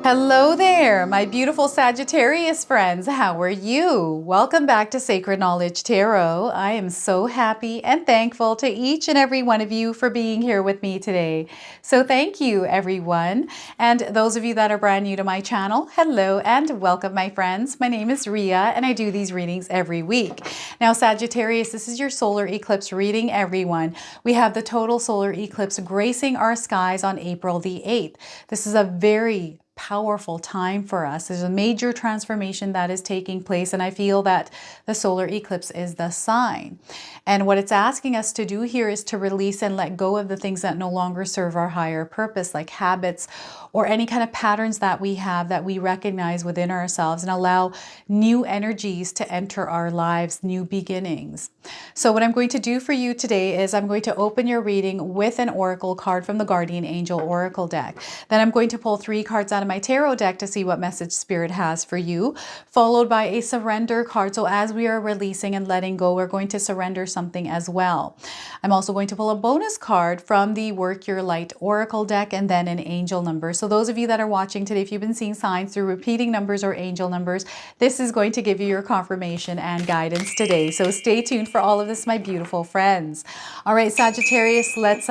Hello there, my beautiful Sagittarius friends. How are you? Welcome back to Sacred Knowledge Tarot. I am so happy and thankful to each and every one of you for being here with me today. So thank you, everyone. And those of you that are brand new to my channel, hello and welcome, my friends. My name is Ria and I do these readings every week. Now, Sagittarius, this is your solar eclipse reading, everyone. We have the total solar eclipse gracing our skies on April the 8th. This is a very powerful time for us. There's a major transformation that is taking place, and I feel that the solar eclipse is the sign. And what it's asking us to do here is to release and let go of the things that no longer serve our higher purpose, like habits or any kind of patterns that we have that we recognize within ourselves, and allow new energies to enter our lives, new beginnings. So what I'm going to do for you today is I'm going to open your reading with an oracle card from the Guardian Angel Oracle deck. Then I'm going to pull 3 cards out of my tarot deck to see what message Spirit has for you, followed by a surrender card. So as we are releasing and letting go, we're going to surrender something as well. I'm also going to pull a bonus card from the Work Your Light Oracle deck, and then an angel number. So those of you that are watching today, if you've been seeing signs through repeating numbers or angel numbers, this is going to give you your confirmation and guidance today. So stay tuned for all of this, my beautiful friends. All right, Sagittarius, let's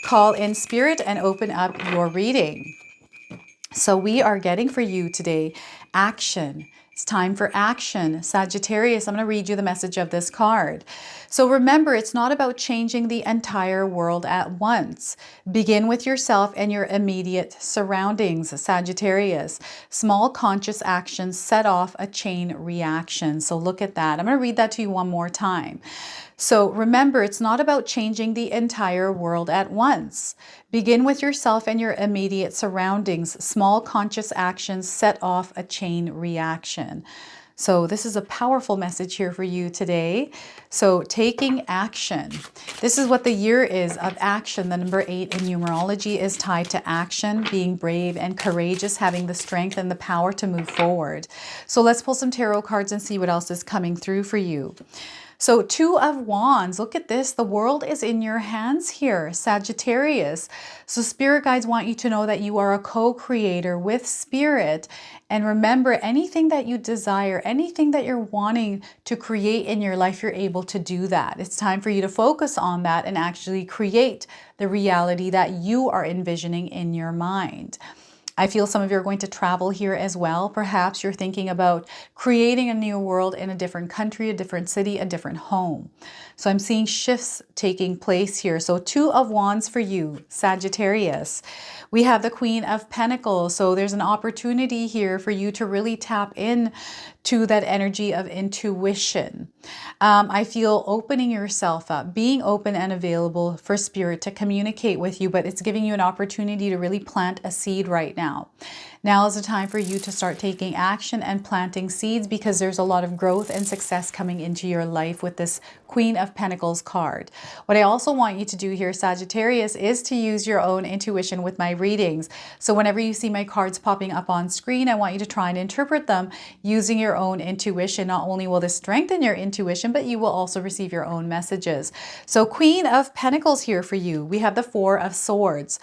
call in Spirit and open up your reading. So we are getting for you today action. It's time for action. Sagittarius, I'm going to read you the message of this card. So remember, it's not about changing the entire world at once. Begin with yourself and your immediate surroundings, Sagittarius. Small conscious actions set off a chain reaction. So look at that. I'm going to read that to you one more time. So remember, it's not about changing the entire world at once. Begin with yourself and your immediate surroundings. Small conscious actions set off a chain reaction. So this is a powerful message here for you today. So taking action. This is what the year is of action. The number 8 in numerology is tied to action, being brave and courageous, having the strength and the power to move forward. So let's pull some tarot cards and see what else is coming through for you. So 2 of Wands, look at this. The world is in your hands here, Sagittarius. So Spirit guides want you to know that you are a co-creator with Spirit. And remember, anything that you desire, anything that you're wanting to create in your life, you're able to do that. It's time for you to focus on that and actually create the reality that you are envisioning in your mind. I feel some of you are going to travel here as well. Perhaps you're thinking about creating a new world in a different country, a different city, a different home. So I'm seeing shifts taking place here. So 2 of Wands for you, Sagittarius. We have the Queen of Pentacles. So there's an opportunity here for you to really tap in to that energy of intuition. I feel opening yourself up, being open and available for Spirit to communicate with you, but it's giving you an opportunity to really plant a seed right now. Now is the time for you to start taking action and planting seeds, because there's a lot of growth and success coming into your life with this Queen of Pentacles card. What I also want you to do here, Sagittarius, is to use your own intuition with my readings. So whenever you see my cards popping up on screen, I want you to try and interpret them using your own intuition. Not only will this strengthen your intuition, but you will also receive your own messages. So Queen of Pentacles here for you. We have the 4 of Swords.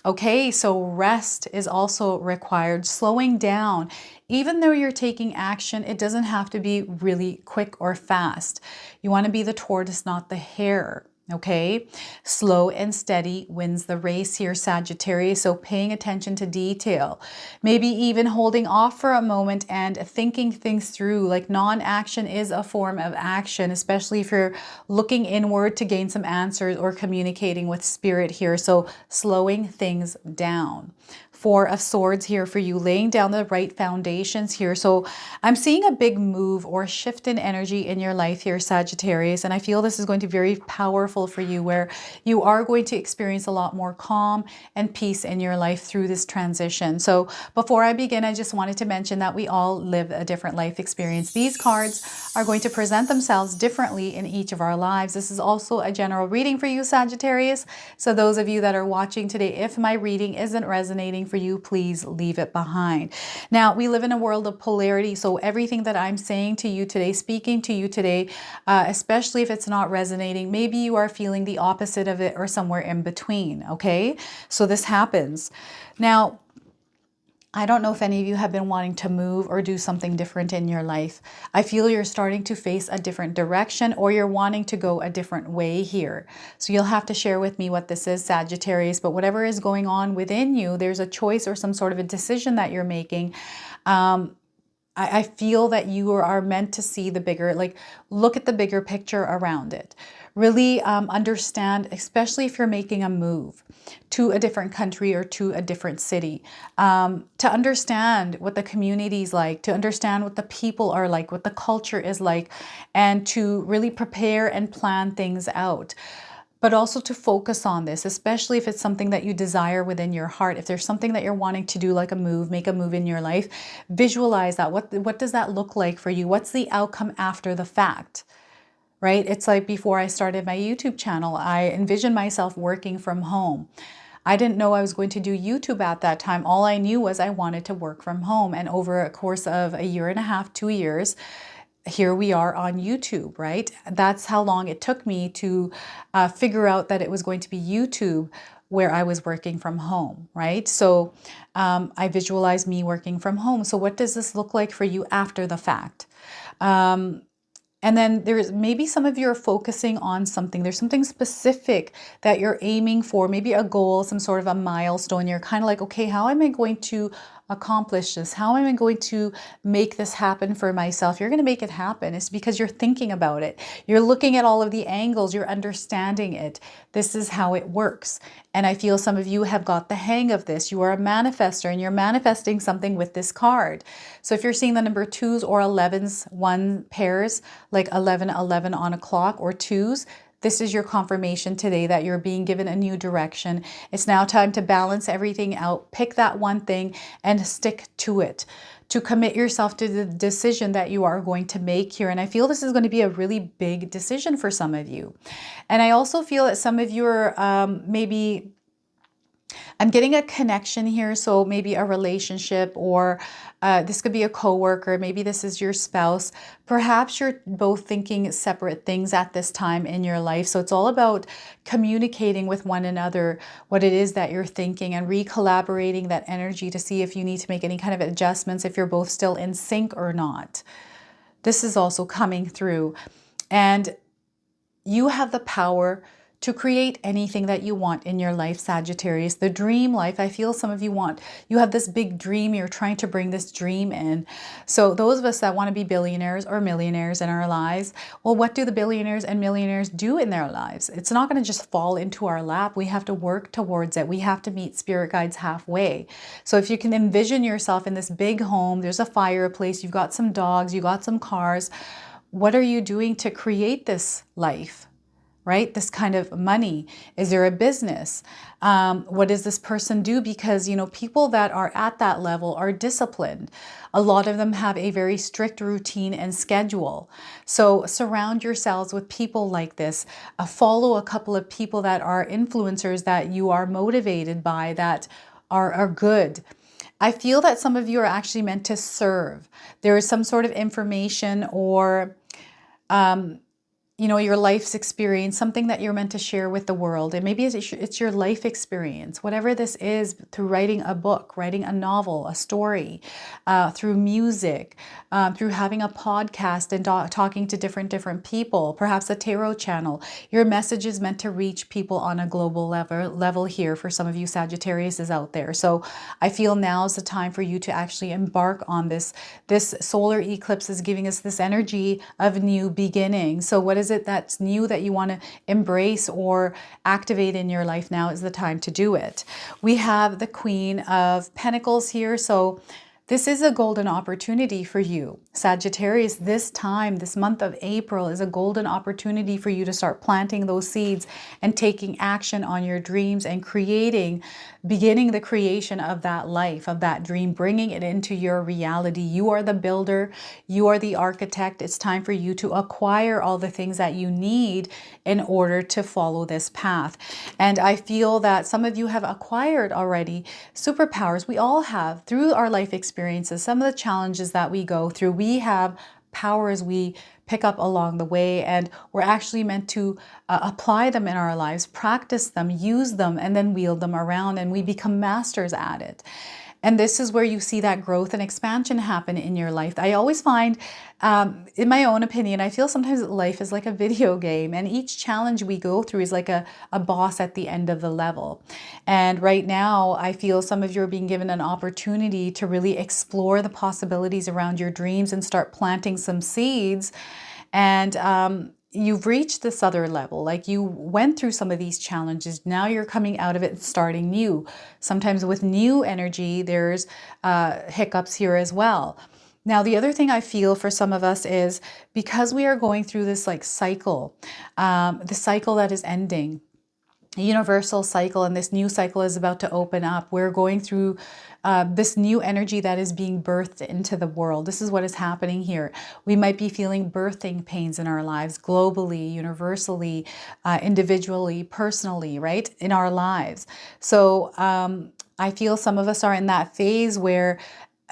Okay, so rest is also required, slowing down. Even though you're taking action, it doesn't have to be really quick or fast. You want to be the tortoise, not the hare. Okay, slow and steady wins the race here, Sagittarius. So paying attention to detail, maybe even holding off for a moment and thinking things through. Like non-action is a form of action, especially if you're looking inward to gain some answers or communicating with Spirit here. So slowing things down. 4 of Swords here for you, laying down the right foundations here. So I'm seeing a big move or shift in energy in your life here, Sagittarius. And I feel this is going to be very powerful for you, where you are going to experience a lot more calm and peace in your life through this transition. So before I begin, I just wanted to mention that we all live a different life experience. These cards are going to present themselves differently in each of our lives. This is also a general reading for you, Sagittarius. So those of you that are watching today, if my reading isn't resonating for you, please leave it behind. Now, we live in a world of polarity, so everything that I'm saying to you today, speaking to you today, especially if it's not resonating, maybe you are feeling the opposite of it or somewhere in between, okay? So this happens. Now, I don't know if any of you have been wanting to move or do something different in your life. I feel you're starting to face a different direction, or you're wanting to go a different way here. So you'll have to share with me what this is, Sagittarius, but whatever is going on within you, there's a choice or some sort of a decision that you're making. I feel that you are meant to see the bigger, like look at the bigger picture around it. Really understand, especially if you're making a move to a different country or to a different city, to understand what the community is like, to understand what the people are like, what the culture is like, and to really prepare and plan things out. But also to focus on this, especially if it's something that you desire within your heart. If there's something that you're wanting to do, like a move, make a move in your life, visualize that. What does that look like for you? What's the outcome after the fact? Right? It's like before I started my YouTube channel, I envisioned myself working from home. I didn't know I was going to do YouTube at that time. All I knew was I wanted to work from home. And over a course of a year and a half, 2 years, here we are on YouTube, right? That's how long it took me to figure out that it was going to be YouTube where I was working from home, right? So I visualized me working from home. So what does this look like for you after the fact? And then there's maybe some of you are focusing on something. There's something specific that you're aiming for, maybe a goal, some sort of a milestone. You're kind of like, okay, how am I going to accomplish this? How am I going to make this happen for myself? You're going to make it happen. It's because you're thinking about it. You're looking at all of the angles. You're understanding it. This is how it works. And I feel some of you have got the hang of this. You are a manifester and you're manifesting something with this card. So if you're seeing the number 2s or 11s, one pairs, like 11, 11 on a clock, or 2s, this is your confirmation today that you're being given a new direction. It's now time to balance everything out, pick that one thing and stick to it, to commit yourself to the decision that you are going to make here. And I feel this is going to be a really big decision for some of you. And I also feel that some of you are maybe, I'm getting a connection here. So maybe a relationship, or this could be a coworker. Maybe this is your spouse. Perhaps you're both thinking separate things at this time in your life. So it's all about communicating with one another what it is that you're thinking, and re-collaborating that energy to see if you need to make any kind of adjustments, if you're both still in sync or not. This is also coming through. And you have the power to create anything that you want in your life, Sagittarius. The dream life, I feel some of you have this big dream. You're trying to bring this dream in. So those of us that want to be billionaires or millionaires in our lives, well, what do the billionaires and millionaires do in their lives? It's not going to just fall into our lap. We have to work towards it. We have to meet spirit guides halfway. So if you can envision yourself in this big home, there's a fireplace, you've got some dogs, you've got some cars. What are you doing to create this life? Right? This kind of money. Is there a business? What does this person do? Because, you know, people that are at that level are disciplined. A lot of them have a very strict routine and schedule. So surround yourselves with people like this. Follow a couple of people that are influencers that you are motivated by, that are good. I feel that some of you are actually meant to serve. There is some sort of information or you know, your life's experience, something that you're meant to share with the world. And maybe it's your life experience, whatever this is, through writing a book, writing a novel, a story, through music, through having a podcast and talking to different people, perhaps a tarot channel. Your message is meant to reach people on a global level here for some of you Sagittarius is out there. So I feel now's the time for you to actually embark on this. This solar eclipse is giving us this energy of new beginning. So what is it that's new that you want to embrace or activate in your life? Now is the time to do it. We have the Queen of Pentacles here. So this is a golden opportunity for you, Sagittarius. This time, this month of April, is a golden opportunity for you to start planting those seeds and taking action on your dreams and beginning the creation of that life, of that dream, bringing it into your reality. You are the builder. You are the architect. It's time for you to acquire all the things that you need in order to follow this path. And I feel that some of you have acquired already superpowers. We all have, through our life experiences, some of the challenges that we go through. We have powers we pick up along the way, and we're actually meant to apply them in our lives, practice them, use them, and then wield them around, and we become masters at it. And this is where you see that growth and expansion happen in your life. I always find, in my own opinion, I feel sometimes life is like a video game, and each challenge we go through is like a boss at the end of the level. And right now, I feel some of you are being given an opportunity to really explore the possibilities around your dreams and start planting some seeds. And you've reached this other level, like you went through some of these challenges. Now you're coming out of it and starting new. Sometimes with new energy, there's hiccups here as well. Now, the other thing I feel for some of us is because we are going through this like cycle, the cycle that is ending, a universal cycle, and this new cycle is about to open up. We're going through this new energy that is being birthed into the world. This is what is happening here. We might be feeling birthing pains in our lives, globally, universally, individually, personally, right? In our lives. So I feel some of us are in that phase where,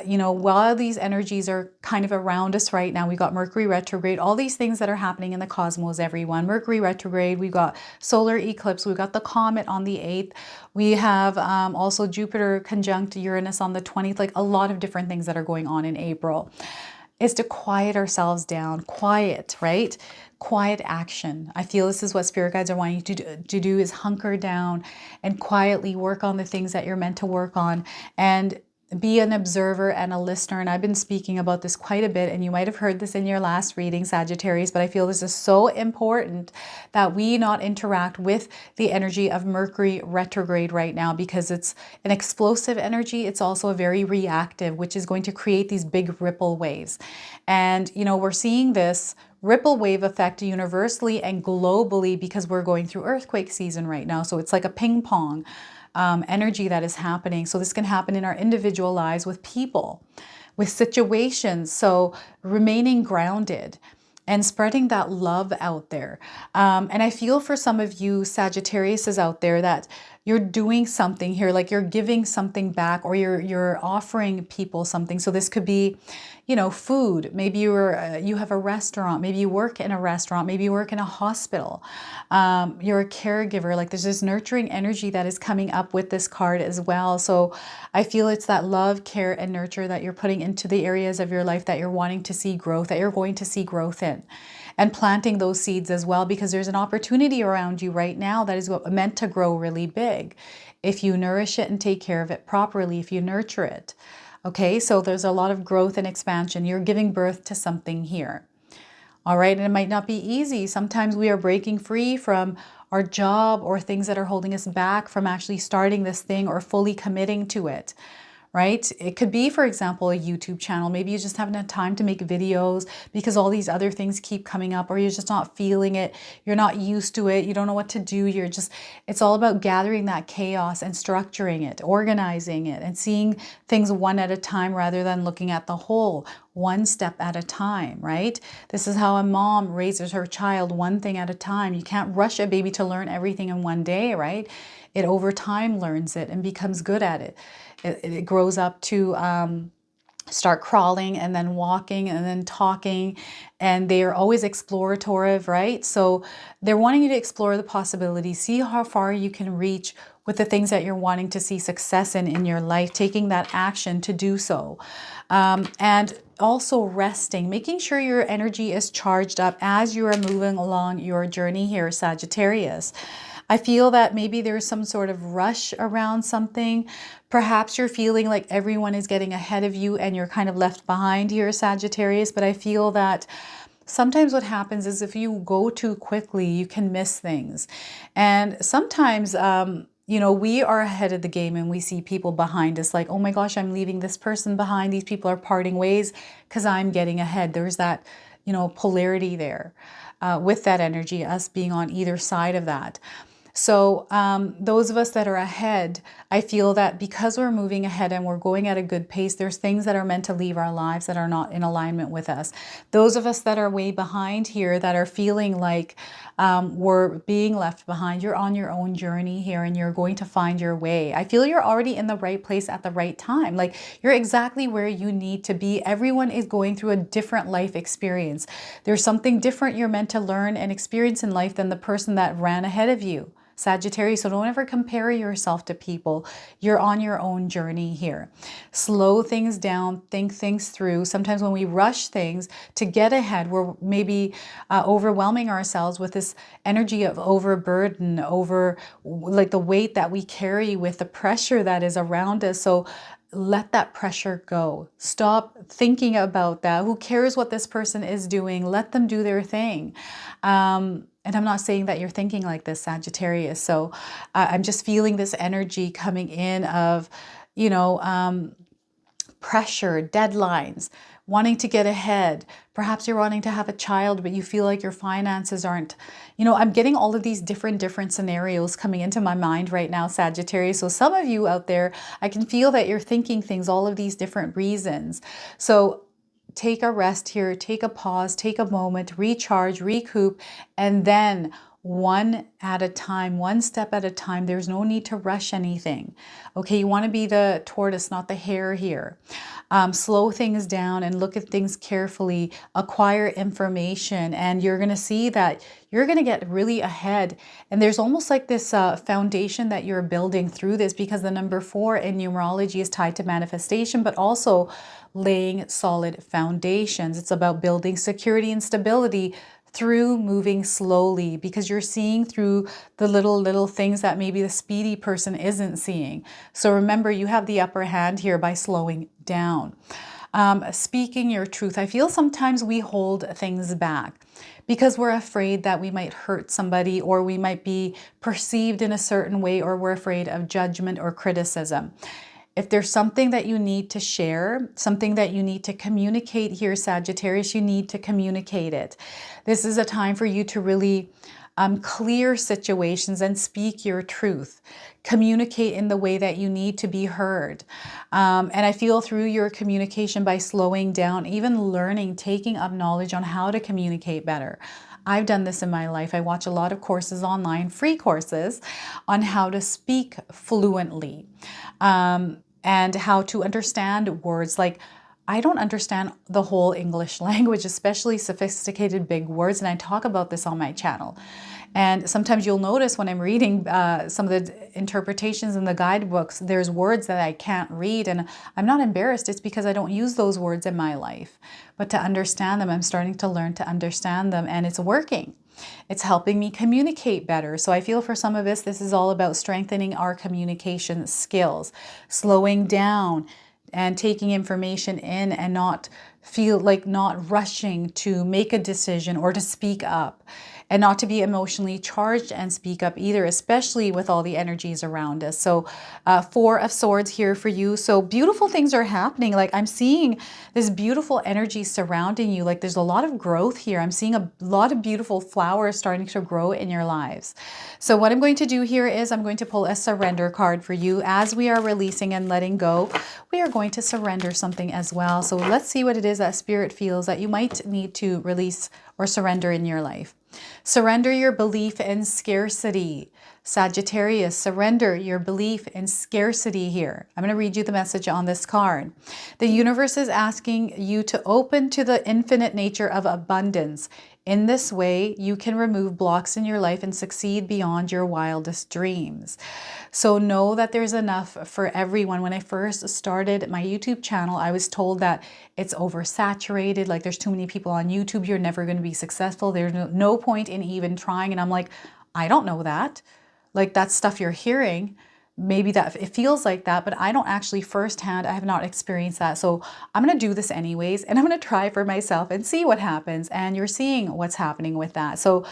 you know, while these energies are kind of around us right now, we got Mercury retrograde, all these things that are happening in the cosmos, everyone. Mercury retrograde, we've got solar eclipse, we've got the comet on the 8th. We have also Jupiter conjunct Uranus on the 20th, like a lot of different things that are going on in April. Is to quiet ourselves down, quiet, right? Quiet action. I feel this is what spirit guides are wanting you to do is hunker down and quietly work on the things that you're meant to work on, and be an observer and a listener. And I've been speaking about this quite a bit, and you might have heard this in your last reading, Sagittarius, but I feel this is so important that we not interact with the energy of Mercury retrograde right now, because it's an explosive energy. It's also a very reactive, which is going to create these big ripple waves. And, you know, we're seeing this ripple wave effect universally and globally because we're going through earthquake season right now. So it's like a ping pong energy that is happening. So this can happen in our individual lives with people, with situations. So remaining grounded and spreading that love out there. And I feel for some of you Sagittarius out there that you're doing something here, like you're giving something back, or you're offering people something. So this could be, you know, food. Maybe you have a restaurant. Maybe you work in a restaurant. Maybe you work in a hospital. You're a caregiver. Like there's this nurturing energy that is coming up with this card as well. So I feel it's that love, care, and nurture that you're putting into the areas of your life that you're wanting to see growth, that you're going to see growth in. And planting those seeds as well, because there's an opportunity around you right now that is meant to grow really big if you nourish it and take care of it properly, if you nurture it. Okay, so there's a lot of growth and expansion. You're giving birth to something here. All right, and it might not be easy. Sometimes we are breaking free from our job or things that are holding us back from actually starting this thing or fully committing to it. Right? It could be, for example, a YouTube channel. Maybe you just haven't had time to make videos because all these other things keep coming up, or you're just not feeling it. You're not used to it. You don't know what to do. It's all about gathering that chaos and structuring it, organizing it, and seeing things one at a time rather than looking at the whole, one step at a time, right? This is how a mom raises her child, one thing at a time. You can't rush a baby to learn everything in one day, right? It over time learns it and becomes good at it. It grows up to start crawling and then walking and then talking, and they are always explorative, right? So they're wanting you to explore the possibilities, see how far you can reach with the things that you're wanting to see success in your life, taking that action to do so. And also resting, making sure your energy is charged up as you are moving along your journey here, Sagittarius. I feel that maybe there's some sort of rush around something. Perhaps you're feeling like everyone is getting ahead of you and you're kind of left behind here, Sagittarius. But I feel that sometimes what happens is if you go too quickly, you can miss things. And sometimes, you know, we are ahead of the game and we see people behind us like, oh my gosh, I'm leaving this person behind. These people are parting ways because I'm getting ahead. There's that, you know, polarity there with that energy, us being on either side of that. So those of us that are ahead, I feel that because we're moving ahead and we're going at a good pace, there's things that are meant to leave our lives that are not in alignment with us. Those of us that are way behind here, that are feeling like we're being left behind, you're on your own journey here and you're going to find your way. I feel you're already in the right place at the right time. Like you're exactly where you need to be. Everyone is going through a different life experience. There's something different you're meant to learn and experience in life than the person that ran ahead of you. Sagittarius. So don't ever compare yourself to people. You're on your own journey here. Slow things down, think things through. Sometimes when we rush things to get ahead, we're maybe overwhelming ourselves with this energy of overburden, over like the weight that we carry with the pressure that is around us. So let that pressure go. Stop thinking about that. Who cares what this person is doing? Let them do their thing. And I'm not saying that you're thinking like this, Sagittarius. So I'm just feeling this energy coming in of, you know, pressure, deadlines, wanting to get ahead. Perhaps you're wanting to have a child, but you feel like your finances aren't, you know, I'm getting all of these different scenarios coming into my mind right now, Sagittarius. So some of you out there, I can feel that you're thinking things, all of these different reasons. So take a rest here, take a pause, take a moment, recharge, recoup, and then one at a time, one step at a time. There's no need to rush anything. Okay, you want to be the tortoise, not the hare here. Slow things down and look at things carefully, acquire information, and you're going to see that you're going to get really ahead. And there's almost like this foundation that you're building through this, because the number 4 in numerology is tied to manifestation, but also laying solid foundations. It's about building security and stability through moving slowly, because you're seeing through the little things that maybe the speedy person isn't seeing. So remember, you have the upper hand here by slowing down. Speaking your truth. I feel sometimes we hold things back because we're afraid that we might hurt somebody, or we might be perceived in a certain way, or we're afraid of judgment or criticism. If there's something that you need to share, something that you need to communicate here, Sagittarius, you need to communicate it. This is a time for you to really clear situations and speak your truth. Communicate in the way that you need to be heard. And I feel through your communication, by slowing down, even learning, taking up knowledge on how to communicate better. I've done this in my life. I watch a lot of courses online, free courses, on how to speak fluently, and how to understand words. Like, I don't understand the whole English language, especially sophisticated big words, and I talk about this on my channel. And sometimes you'll notice when I'm reading some of the interpretations in the guidebooks, there's words that I can't read, and I'm not embarrassed. It's because I don't use those words in my life. But to understand them, I'm starting to learn to understand them, and it's working. It's helping me communicate better. So I feel for some of us, this is all about strengthening our communication skills, slowing down and taking information in, and not rushing to make a decision or to speak up, and not to be emotionally charged and speak up either, especially with all the energies around us. So 4 of Swords here for you. So beautiful things are happening. Like, I'm seeing this beautiful energy surrounding you. Like, there's a lot of growth here. I'm seeing a lot of beautiful flowers starting to grow in your lives. So what I'm going to do here is I'm going to pull a surrender card for you. As we are releasing and letting go, we are going to surrender something as well. So let's see what it is that Spirit feels that you might need to release or surrender in your life. Surrender your belief in scarcity. Sagittarius, surrender your belief in scarcity here. I'm going to read you the message on this card. The universe is asking you to open to the infinite nature of abundance. In this way, you can remove blocks in your life and succeed beyond your wildest dreams. So know that there's enough for everyone. When I first started my YouTube channel, I was told that it's oversaturated. Like, there's too many people on YouTube. You're never going to be successful. There's no point in even trying. And I'm like, I don't know that. Like, that's stuff you're hearing. Maybe that it feels like that, but I don't actually firsthand, I have not experienced that. So I'm going to do this anyways, and I'm going to try for myself and see what happens. And you're seeing what's happening with that. So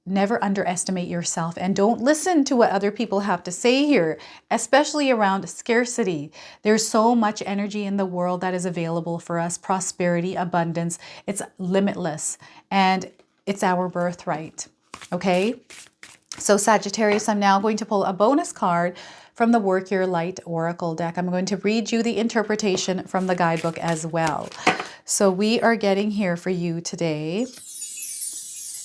never underestimate yourself, and don't listen to what other people have to say here, especially around scarcity. There's so much energy in the world that is available for us. Prosperity, abundance, it's limitless, and it's our birthright. Okay? So Sagittarius, I'm now going to pull a bonus card from the Work Your Light Oracle deck. I'm going to read you the interpretation from the guidebook as well. So we are getting here for you today.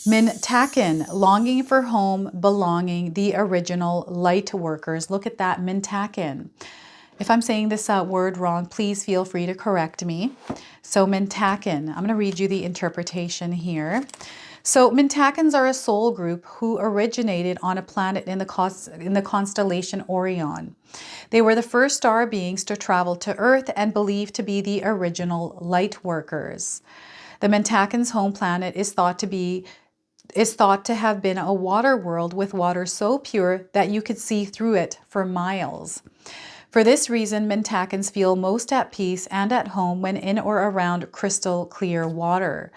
Mintaken, longing for home, belonging, the original light workers. Look at that, Mintaken. If I'm saying this word wrong, please feel free to correct me. So Mintaken, I'm going to read you the interpretation here. So Mintakans are a soul group who originated on a planet in the constellation Orion. They were the first star beings to travel to Earth and believed to be the original light workers. The Mintakans' home planet is thought to have been a water world with water so pure that you could see through it for miles. For this reason, Mintakans feel most at peace and at home when in or around crystal clear water.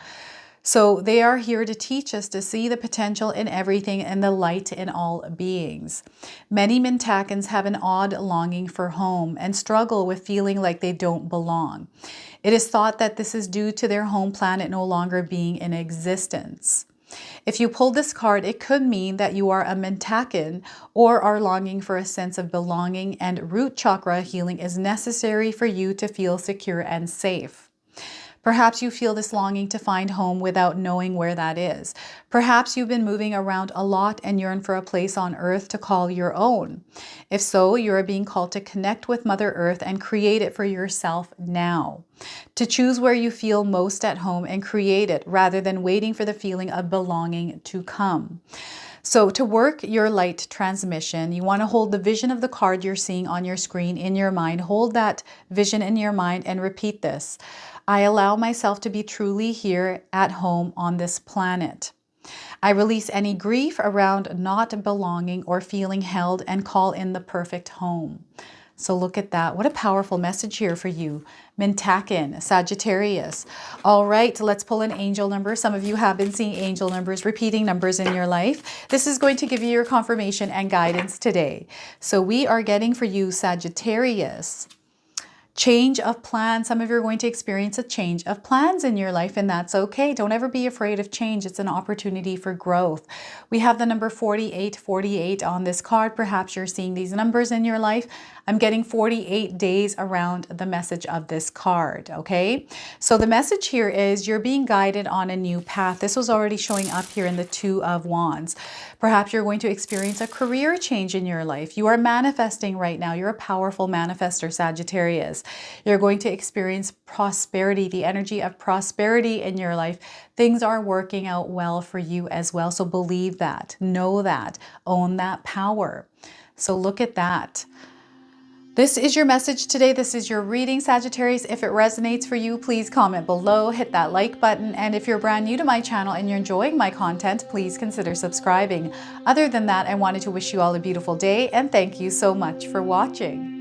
So they are here to teach us to see the potential in everything and the light in all beings. Many Mintakans have an odd longing for home and struggle with feeling like they don't belong. It is thought that this is due to their home planet no longer being in existence. If you pull this card, it could mean that you are a Mintakan or are longing for a sense of belonging, and root chakra healing is necessary for you to feel secure and safe. Perhaps you feel this longing to find home without knowing where that is. Perhaps you've been moving around a lot and yearn for a place on Earth to call your own. If so, you are being called to connect with Mother Earth and create it for yourself now. To choose where you feel most at home and create it rather than waiting for the feeling of belonging to come. So to work your light transmission, you want to hold the vision of the card you're seeing on your screen in your mind. Hold that vision in your mind and repeat this. I allow myself to be truly here at home on this planet. I release any grief around not belonging or feeling held and call in the perfect home. So look at that. What a powerful message here for you, Mintakan, Sagittarius. All right, let's pull an angel number. Some of you have been seeing angel numbers, repeating numbers in your life. This is going to give you your confirmation and guidance today. So we are getting for you, Sagittarius, change of plans. Some of you are going to experience a change of plans in your life, and that's okay. Don't ever be afraid of change. It's an opportunity for growth. We have the number 4848 on this card. Perhaps you're seeing these numbers in your life. I'm getting 48 days around the message of this card, okay? So the message here is you're being guided on a new path. This was already showing up here in the Two of Wands. Perhaps you're going to experience a career change in your life. You are manifesting right now. You're a powerful manifester, Sagittarius. You're going to experience prosperity, the energy of prosperity in your life. Things are working out well for you as well. So believe that, know that, own that power. So look at that. This is your message today. This is your reading, Sagittarius. If it resonates for you, please comment below, hit that like button. And if you're brand new to my channel and you're enjoying my content, please consider subscribing. Other than that, I wanted to wish you all a beautiful day and thank you so much for watching.